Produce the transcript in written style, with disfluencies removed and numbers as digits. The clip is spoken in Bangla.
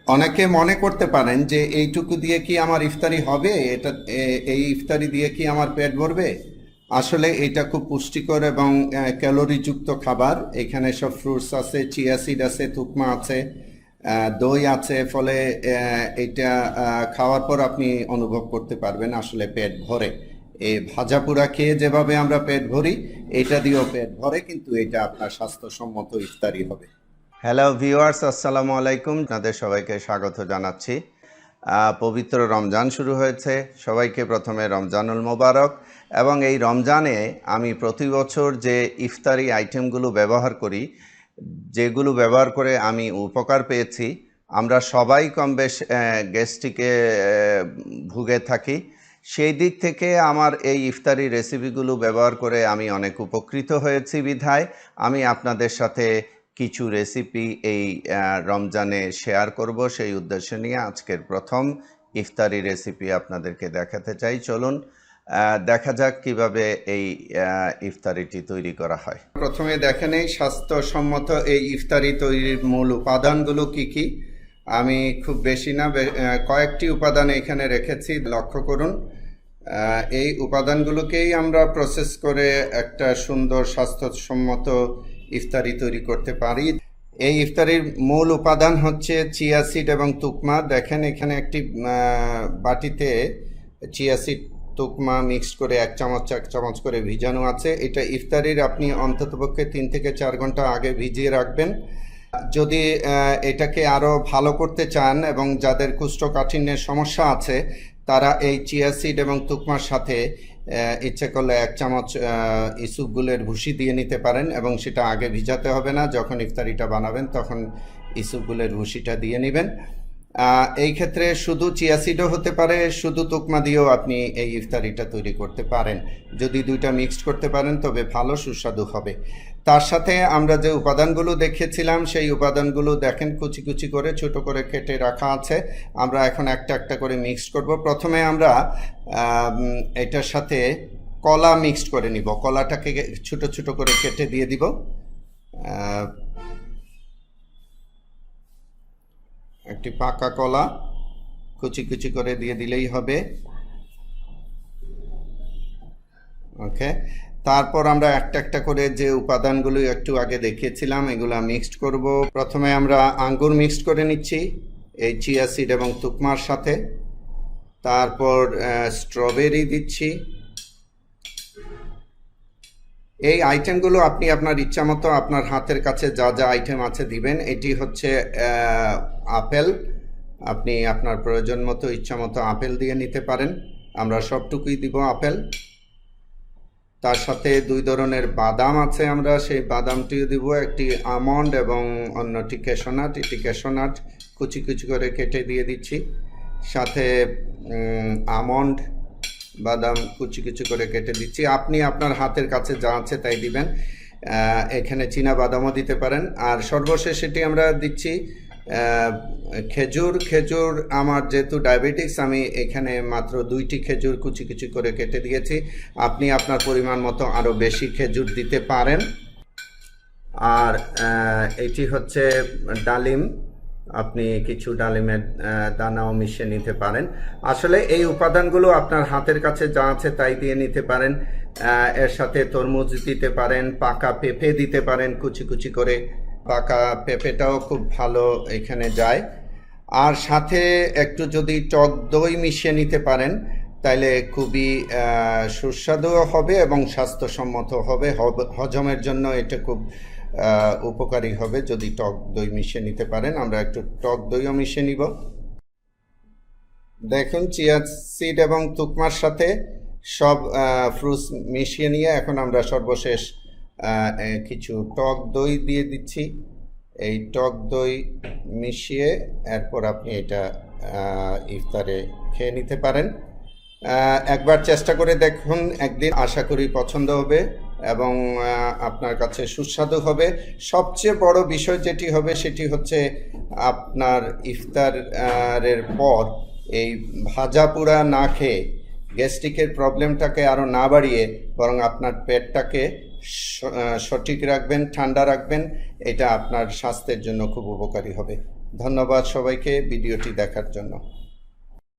অনেকে মনে করতে পারেন যে এইটুকু দিয়ে কি আমার ইফতারি হবে, এই ইফতারি দিয়ে কি আমার পেট ভরবে। আসলে এটা খুব পুষ্টিকর এবং ক্যালোরিযুক্ত খাবার। এখানে সব ফ্রুটস আছে, চিয়া সিড আছে, তুকমা আছে, দই আছে। ফলে এটা খাওয়ার পর আপনি অনুভব করতে পারবেন আসলে পেট ভরে। এই ভাজা পোড়া খেয়ে যেভাবে আমরা পেট ভরি, এটা দিয়েও পেট ভরে, কিন্তু এটা আপনার স্বাস্থ্যসম্মত ইফতারি হবে। হ্যালো ভিউয়ার্স, আসসালামু আলাইকুম। আপনাদের সবাইকে স্বাগত জানাচ্ছি। পবিত্র রমজান শুরু হয়েছে। সবাইকে প্রথমে রমজানুল মোবারক। এবং এই রমজানে আমি প্রতি বছর যে ইফতারি আইটেমগুলো ব্যবহার করি, যেগুলো ব্যবহার করে আমি উপকার পেয়েছি, আমরা সবাই কম বেশ গ্যাস্ট্রিকে ভুগে থাকি। সেই দিক থেকে আমার এই ইফতারি রেসিপিগুলো ব্যবহার করে আমি অনেক উপকৃত হয়েছি বিধায় আমি আপনাদের সাথে কিছু রেসিপি এই রমজানে শেয়ার করব। সেই উদ্দেশ্য নিয়ে আজকের প্রথম ইফতারি রেসিপি আপনাদেরকে দেখাতে চাই। চলুন দেখা যাক কিভাবে এই ইফতারিটি তৈরি করা হয়। প্রথমে দেখে নেই স্বাস্থ্যসম্মত এই ইফতারি তৈরির মূল উপাদানগুলো কি কি। আমি খুব বেশি না, কয়েকটি উপাদান এখানে রেখেছি, লক্ষ্য করুন। এই উপাদানগুলোকেই আমরা প্রসেস করে একটা সুন্দর স্বাস্থ্যসম্মত ইফতারি তৈরি করতে পারি। এই ইফতারির মূল উপাদান হচ্ছে চিয়া সিড এবং তুকমা। দেখেন এখানে একটি বাটিতে চিয়া সিড তুকমা মিক্সড করে এক চামচ করে ভিজানো আছে। এটা ইফতারির আপনি অন্ততপক্ষে 3 থেকে 4 ঘন্টা আগে ভিজিয়ে রাখবেন। যদি এটাকে আরও ভালো করতে চান এবং যাদের কোষ্ঠকাঠিন্যের সমস্যা আছে, তারা এই চিয়া সিড এবং তুকমার সাথে ইচ্ছে করলে 1 চামচ ইসুপগুলের ভুসি দিয়ে নিতে পারেন, এবং সেটা আগে ভিজাতে হবে না। যখন ইফতারিটা বানাবেন তখন ইসুপগুলের ভুসিটা দিয়ে নেবেন। এই ক্ষেত্রে শুধু চিয়া সিডও হতে পারে, শুধু তুকমা দিয়েও আপনি এই ইফতারিটা তৈরি করতে পারেন। যদি দুইটা মিক্সড করতে পারেন তবে ভালো সুস্বাদু হবে। তার সাথে আমরা যে উপাদানগুলো দেখিয়েছিলাম সেই উপাদানগুলো দেখেন কুচি কুচি করে ছোট করে কেটে রাখা আছে। আমরা এখন একটা একটা করে মিক্সড করব। প্রথমে আমরা এটার সাথে কলা মিক্সড করে নিব। কলাটাকে ছোট ছোট করে কেটে দিয়ে দিব। একটি পাকা কলা কুচি কুচি করে দিয়ে দিলেই হবে। ওকে, তারপর আমরা একটা একটা করে যে উপাদানগুলো একটু আগে দেখিয়েছিলাম এগুলা মিক্সড করব। প্রথমে আমরা আঙ্গুর মিক্সড করে নিচ্ছি এই চিয়া সিড এবং তুকমার সাথে। তারপর স্ট্রবেরি দিচ্ছি। এই আইটেমগুলো আপনি আপনার ইচ্ছা মতো আপনার হাতের কাছে যা যা আইটেম আছে দিবেন। এটি হচ্ছে আপেল, আপনি আপনার প্রয়োজন মতো ইচ্ছা মতো আপেল দিয়ে নিতে পারেন। আমরা সবটুকুই দিব আপেল। তার সাথে 2 ধরনের বাদাম আছে, আমরা সেই বাদামটিও দিব। একটি আমন্ড এবং অন্যটি ক্যাশনাট। এটি ক্যাশনাট কুচি কুচি করে কেটে দিয়ে দিচ্ছি। সাথে আমন্ড বাদাম কুচি কুচি করে কেটে দিচ্ছি। আপনি আপনার হাতের কাছে যা আছে তাই দিবেন। এখানে চীনা বাদামও দিতে পারেন। আর সর্বশেষ এটি আমরা দিচ্ছি খেজুর। খেজুর আমার যেহেতু ডায়াবেটিক্স, আমি এখানে মাত্র 2টি খেজুর কুচি কুচি করে কেটে দিয়েছি। আপনি আপনার পরিমাণ মতো আরও বেশি খেজুর দিতে পারেন। আর এটি হচ্ছে ডালিম, আপনি কিছু ডালিমের দানাও মিশিয়ে নিতে পারেন। আসলে এই উপাদানগুলো আপনার হাতের কাছে যা আছে তাই দিয়ে নিতে পারেন। এর সাথে তরমুজ দিতে পারেন, পাকা পেঁপে দিতে পারেন কুচি কুচি করে। পাকা পেঁপেটাও খুব ভালো এখানে যায়। আর সাথে একটু যদি টক দই মিশিয়ে নিতে পারেন তাহলে খুবই সুস্বাদুও হবে এবং স্বাস্থ্যসম্মত হবে। হজমের জন্য এটা খুব উপকারী হবে যদি টক দই মিশিয়ে নিতে পারেন। আমরা একটু টক দইও মিশিয়ে নিব। দেখুন চিয়া সিড এবং তুকমার সাথে সব ফ্রুটস মিশিয়ে নিয়ে এখন আমরা সর্বশেষ কিছু টক দই দিয়ে দিচ্ছি। এই টক দই মিশিয়ে এরপর আপনি এটা ইফতারে খেয়ে নিতে পারেন। একবার চেষ্টা করে দেখুন, একদিন আশা করি পছন্দ হবে এবং আপনার কাছে সুস্বাদু হবে। সবচেয়ে বড় বিষয় যেটি হবে সেটি হচ্ছে আপনার ইফতারের পর এই ভাজা পোড়া না খেয়ে গ্যাস্ট্রিকের প্রবলেমটাকে আরও না বাড়িয়ে বরং আপনার পেটটাকে সঠিক রাখবেন, ঠান্ডা রাখবেন। এটা আপনার স্বাস্থ্যের জন্য খুব উপকারী হবে। ধন্যবাদ সবাইকে ভিডিওটি দেখার জন্য।